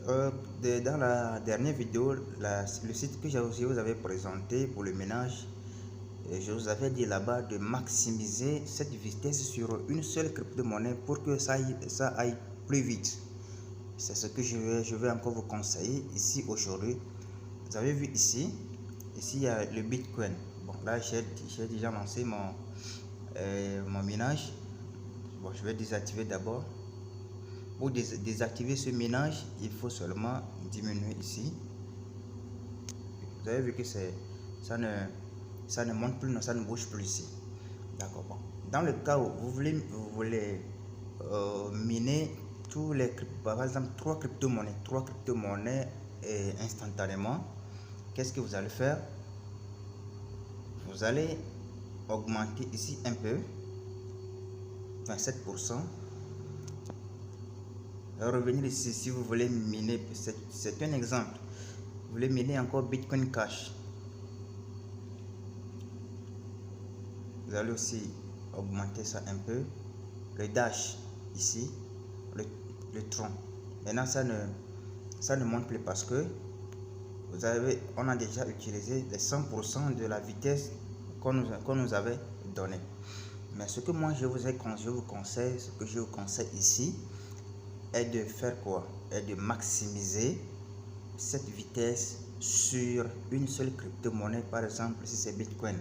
Dans la dernière vidéo, le site que je vous avais présenté pour le ménage, je vous avais dit là-bas de maximiser cette vitesse sur une seule crypto-monnaie pour que ça aille plus vite. C'est ce que je vais encore vous conseiller ici aujourd'hui. Vous avez vu ici il y a le Bitcoin. Bon, là j'ai déjà lancé mon ménage. Bon, je vais désactiver d'abord. Pour désactiver ce ménage, il faut seulement diminuer ici. Vous avez vu que ça ne monte plus, non, ça ne bouge plus ici. D'accord. Bon. Dans le cas où vous voulez miner tous les, par exemple, trois crypto-monnaies instantanément, qu'est-ce que vous allez faire? Vous allez augmenter ici un peu, 27%. Revenir ici si vous voulez miner, c'est un exemple. Vous voulez miner encore Bitcoin Cash. Vous allez aussi augmenter ça un peu. Le Dash ici, le Tron. Maintenant ça ne monte plus parce que on a déjà utilisé les 100% de la vitesse qu'on nous avait donné. Mais ce que moi je vous conseille ici est de faire quoi? Est de maximiser cette vitesse sur une seule crypto-monnaie. Par exemple, si c'est Bitcoin,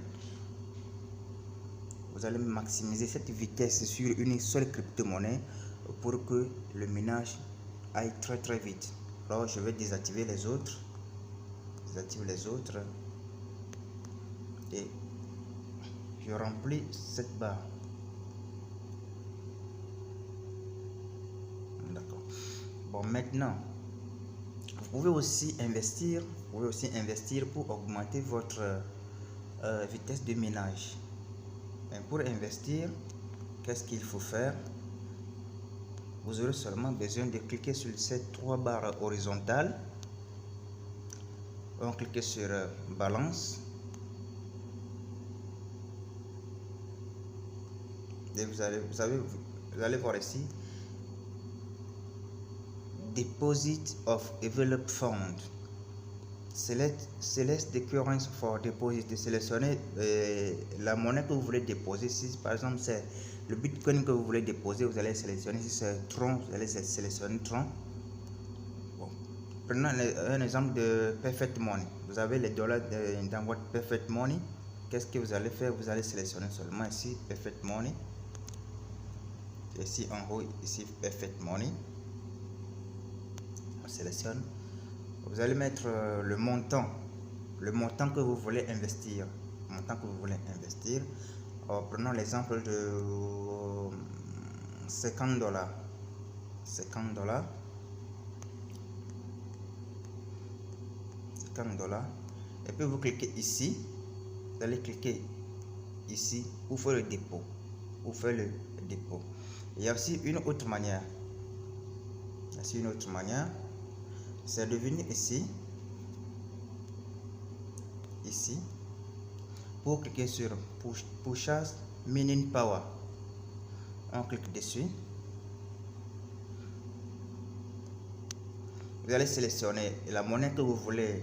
vous allez maximiser cette vitesse sur une seule crypto-monnaie pour que le minage aille très vite. Alors je vais désactiver les autres. Désactive les autres et je remplis cette barre. D'accord. Bon, maintenant vous pouvez aussi investir pour augmenter votre vitesse de minage. Mais pour investir, qu'est-ce qu'il faut faire? Vous aurez seulement besoin de cliquer sur ces trois barres horizontales. On clique sur balance et vous allez voir ici Deposit of Envelope Fund. Select the currency for deposit. Sélectionnez la monnaie que vous voulez déposer. Si par exemple c'est le Bitcoin que vous voulez déposer, vous allez sélectionner. Si c'est Tron, vous allez sélectionner Tron. Bon. Prenons un exemple de Perfect Money. Vous avez les dollars dans votre Perfect Money. Qu'est-ce que vous allez faire? Vous allez sélectionner seulement ici Perfect Money. Ici en haut, ici Perfect Money. On sélectionne. Vous allez mettre le montant que vous voulez investir. Prenons l'exemple de 50 dollars. 50 dollars. Et puis vous cliquez ici. Vous allez cliquer ici pour faire le dépôt. Il y a aussi une autre manière. C'est de venir ici pour cliquer sur Purchase Mining Power. On clique dessus. Vous allez sélectionner la monnaie que vous voulez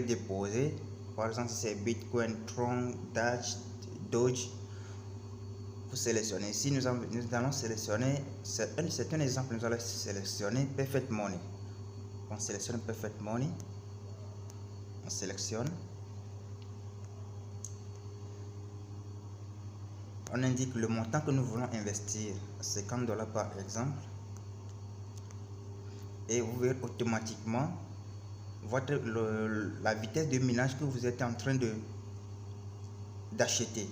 déposer. Par exemple, si c'est Bitcoin, Tron, Dash, Doge. Vous sélectionnez ici. Nous allons sélectionner, c'est un exemple, nous allons sélectionner Perfect Money. On sélectionne Perfect Money. On sélectionne. On indique le montant que nous voulons investir, 50 dollars par exemple. Et vous verrez automatiquement la vitesse de minage que vous êtes en train d'acheter.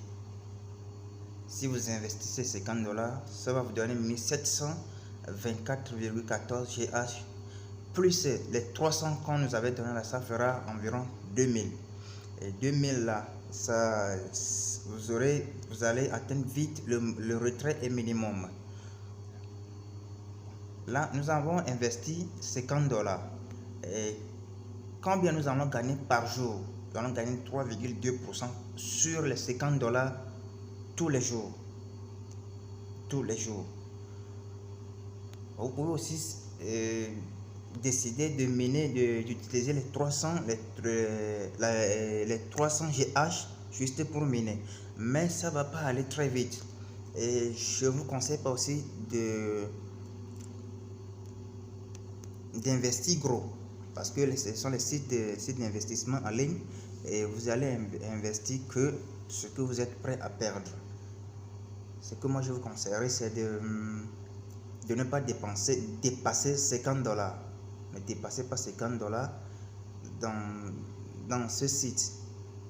Si vous investissez 50 dollars, ça va vous donner 1724,14 GH. Plus les 300 qu'on nous avait donné là, ça fera environ 2000. Et 2000 là, vous allez atteindre vite le retrait est minimum. Là, nous avons investi 50 dollars. Et combien nous allons gagner par jour? Nous allons gagner 3,2% sur les 50 dollars tous les jours. Vous pouvez aussi décidé de miner, d'utiliser les 300 GH juste pour miner, mais ça va pas aller très vite, et je vous conseille pas aussi d'investir gros, parce que ce sont les sites d'investissement en ligne, et vous allez investir que ce que vous êtes prêt à perdre. Ce que moi je vous conseillerais, c'est de ne pas dépasser 50 $. Ne dépassez pas 50 $ dans ce site.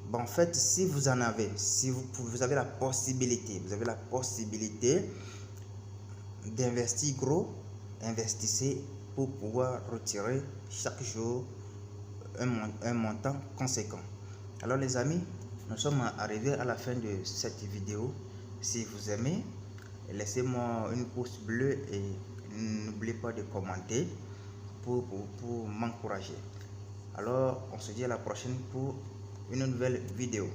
Bon, en fait, si vous en avez, si vous avez la possibilité, d'investir gros, investissez pour pouvoir retirer chaque jour un montant conséquent. Alors les amis, nous sommes arrivés à la fin de cette vidéo. Si vous aimez, laissez-moi une pouce bleu et n'oubliez pas de commenter pour m'encourager. Alors on se dit à la prochaine pour une nouvelle vidéo.